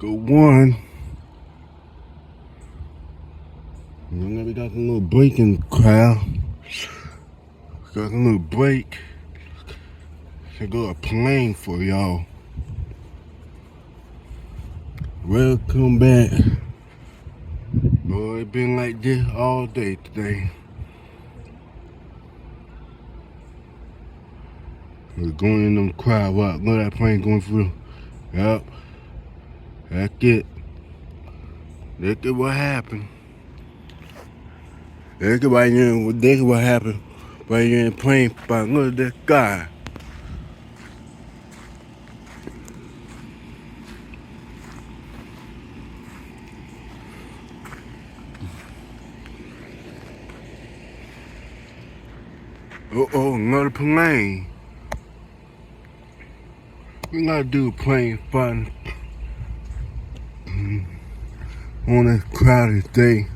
Go one. And then we got a little break in the crowd. Got a little break. I got a plane for y'all. Welcome back. Boy, it been like this all day today. We're going in them crowd walk. Look at that plane going through. Yup. That's it. Look at what happened. Look at what happened. Right here in the plane spot. Look at that guy. Uh-oh, another plane. We gotta do a plane fun on this crowded day.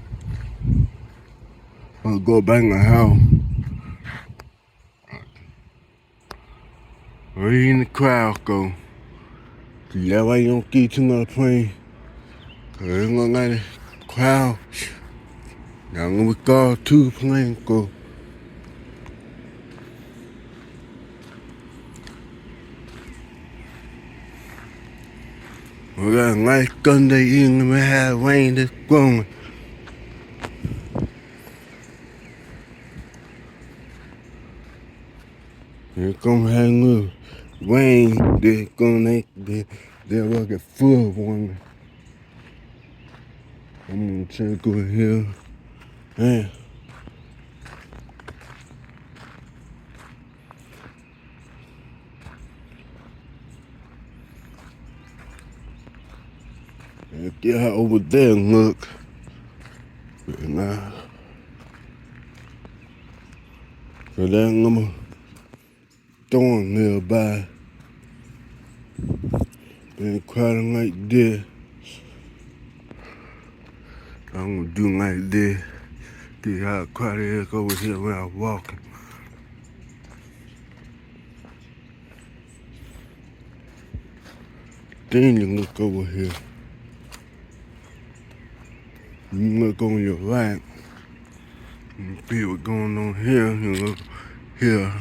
I'll go back in the house. Where in the crowd go? That way you don't get too much plane. Cause it's gonna let the crowd. Now I'm gonna call two planes go. We got a nice Sunday evening. We had rain that's growing. Here come have a little rain that's gonna they're working full one. I'm gonna check over here. Man. Get her over there and look. Nah. So that number storm nearby. Been crowding like this. I'm gonna do like this. See how crowded it is over here when I'm walking. Then you look over here. You look on your right. You see what's going on here. You look here.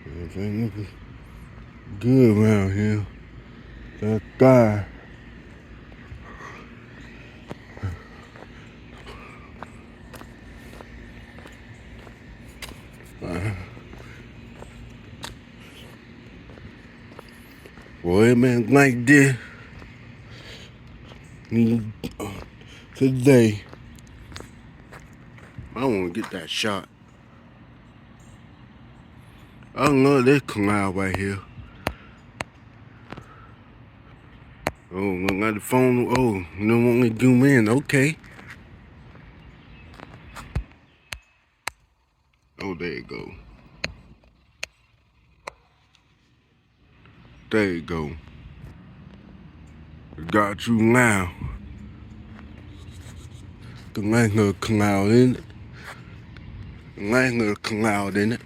Everything looking good around here. That guy. Boy, man, like this. Today, I want to get that shot. I love this cloud right here. Oh, look at the phone. Oh, you don't want me to zoom in. Okay. Oh, there you go. There you go. Got you now. The nice little cloud in it. Nice little cloud in it.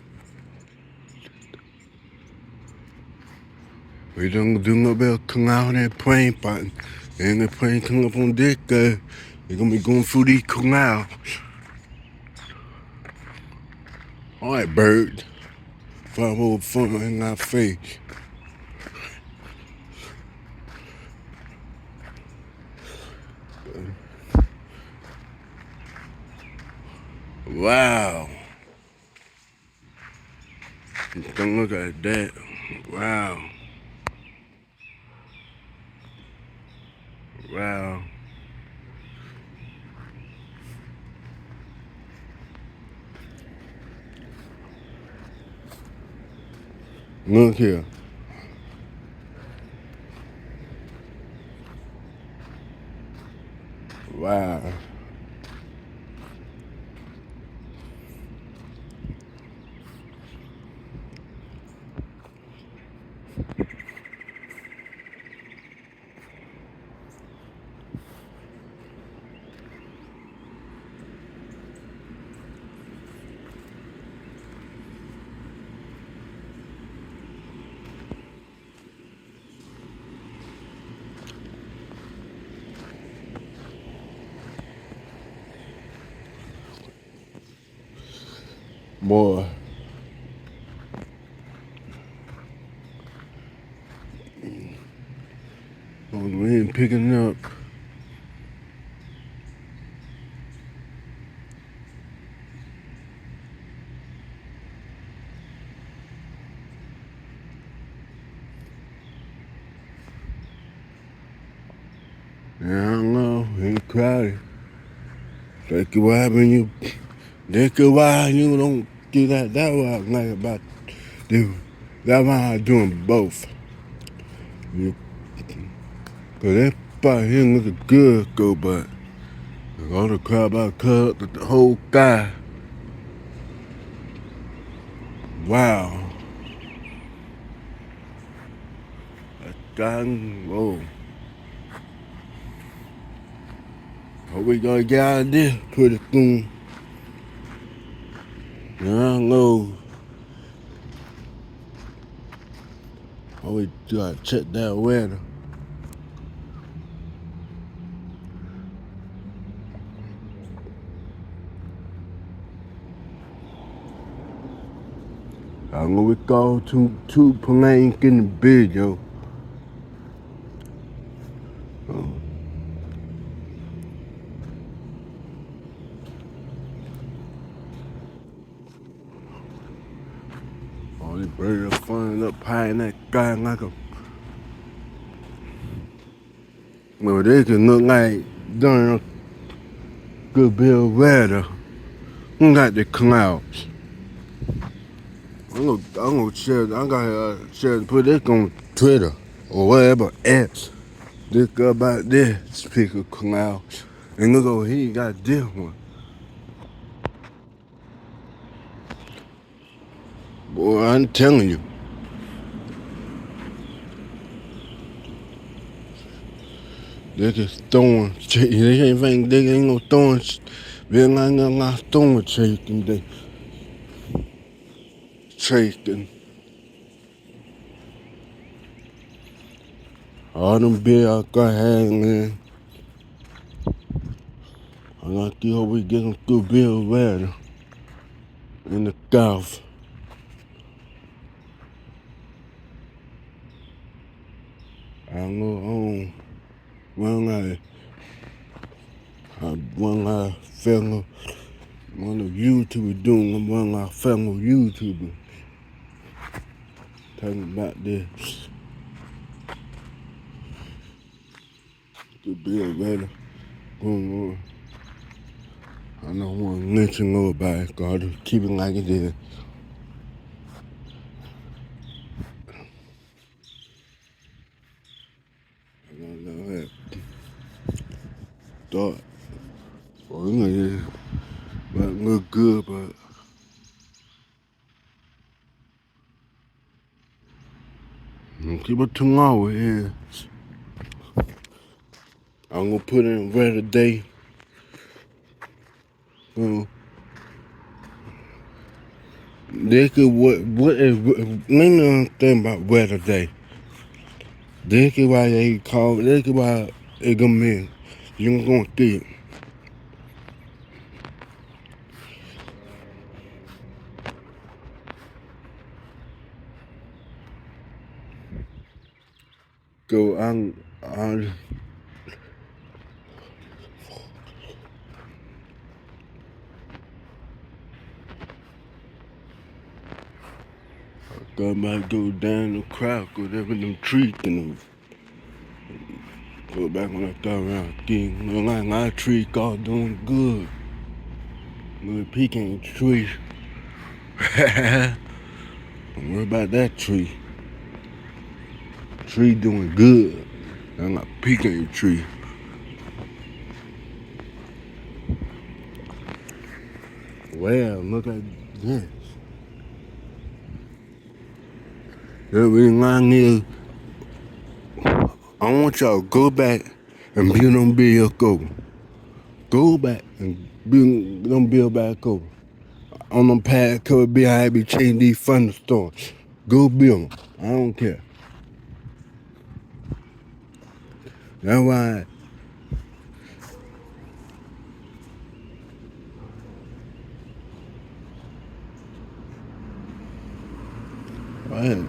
We don't do no bit of cloud and plane button. And the plane come up on this guy. They're gonna be going through these clouds. All right, bird. Five old fun in our face. Wow. Don't look at that. Wow. Wow. Look here. Wow. Boy, we ain't picking up. Yeah, I don't know. Ain't crowded. Like why when you think why you don't get that wild night about this. That's why I'm doing both. You, Cause that spot here looking good, go, but all the crowd about cut the whole guy. Wow. That guy, whoa. Hope we gonna get out of this pretty soon. I don't know. Oh, we gotta check that weather. I'm gonna go to planes getting big, yo. Oh, these birds are flying up high in that sky like a. Well, they can look like during a good bit of weather. Look like the clouds. I'm gonna share. I gotta share. Put this on Twitter or whatever else. This girl about this pick of clouds. And look over here, you got this one. Boy, I'm telling you. They just throwing. They ain't think they ain't no throwing. They ain't no throwing chasing. They chasing. All them bills I got hanging. I got to hope we get them through bill weather in the Gulf. I know one fellow, one of YouTubers doing one of our fellow YouTubers talking about this. The bill weather going on. I don't want to let you know about it, God. Just keep it like it is. I don't know that. Thought, well, you know, it might look good, but keep it tomorrow here. I'm gonna put in weather day. You know, they could what is let me understand about weather day. They could why they call they could why it gonna mean you gonna see it. So I might go down the crowd, go there with them trees and go back when I got around again. Look like my tree got doing good. Little pecan tree. Don't worry about that tree. Tree doing good. I'm not pecan tree. Well, look at this. The reason I need, I want y'all to go back and build them bill over. Go back and build them bill back over. On them pad cover bill, I be chasing these thunderstorms. Go build them. I don't care. That's why Man,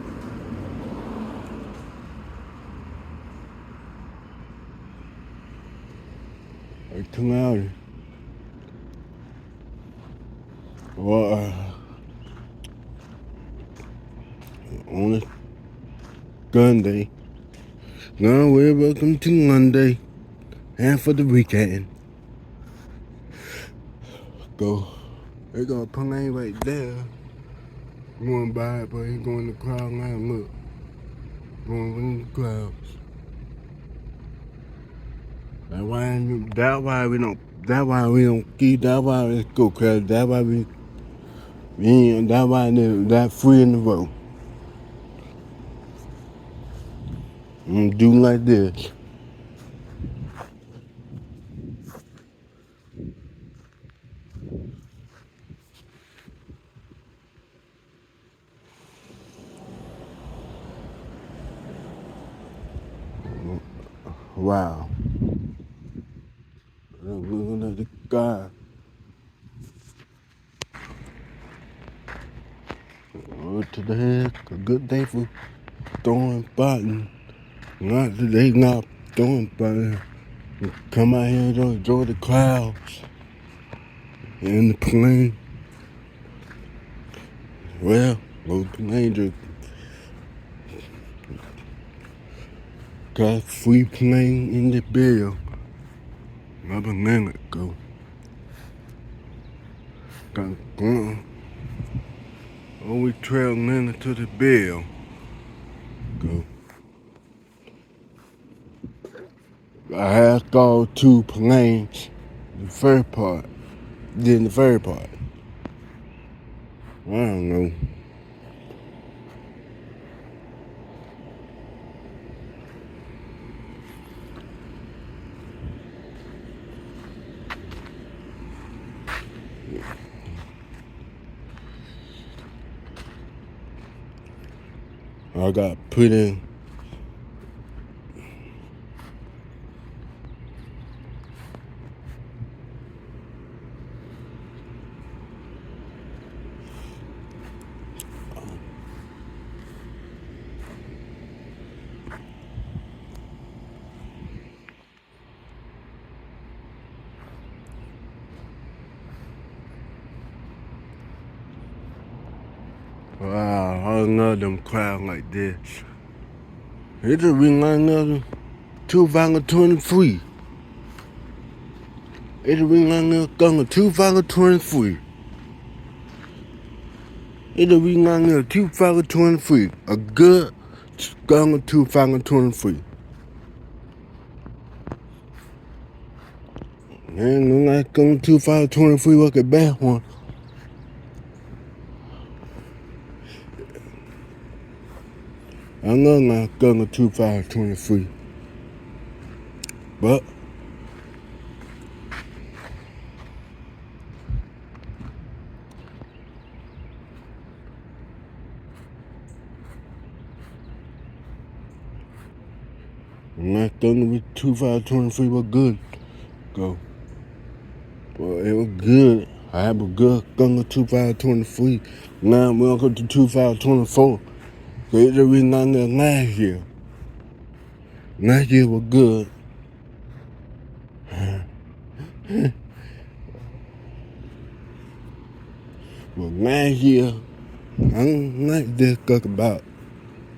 I come out well, on a gun day. Now we're welcome to Monday and for the weekend. Go. They got a plane right there. Going by, but he going in the crowd now. Look, going in the crowds. That's why we don't. That's why we don't keep. That's why it's go crazy. That's why we ain't. That's why they're that free in the road. I'm do like this. Wow. Looking at the sky. Today a good day for throwing button. Not today, not throwing button. Come out here and enjoy the crowds in the plane. Well, those planes just got free plane in the bill. Not a minute ago. Got only 12 minutes to the bill. Go. I had thought 2 planes. The first part. Then the third part. I don't know. I got put in. Wow, I love them crowds like this. It's a ring another 2023. It's a ring another 2023. It's a ring another 2023. A good gun 2023. Man, like gun 2023 was a bad one. I know not gun 2023. But my gun with 2023 was good. Go. Well, it was good. I have a good gun 2023. Now we're going to 2024. So it's the reason I know last year. Last year was good. But last year, I'm not just talking about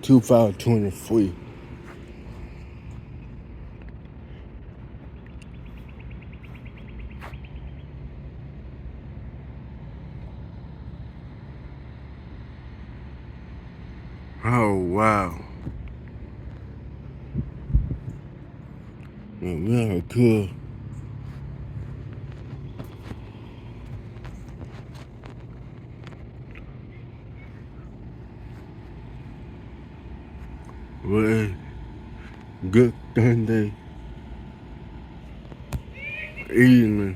2023. Oh, wow. Man, we are good. Well, good Sunday evening.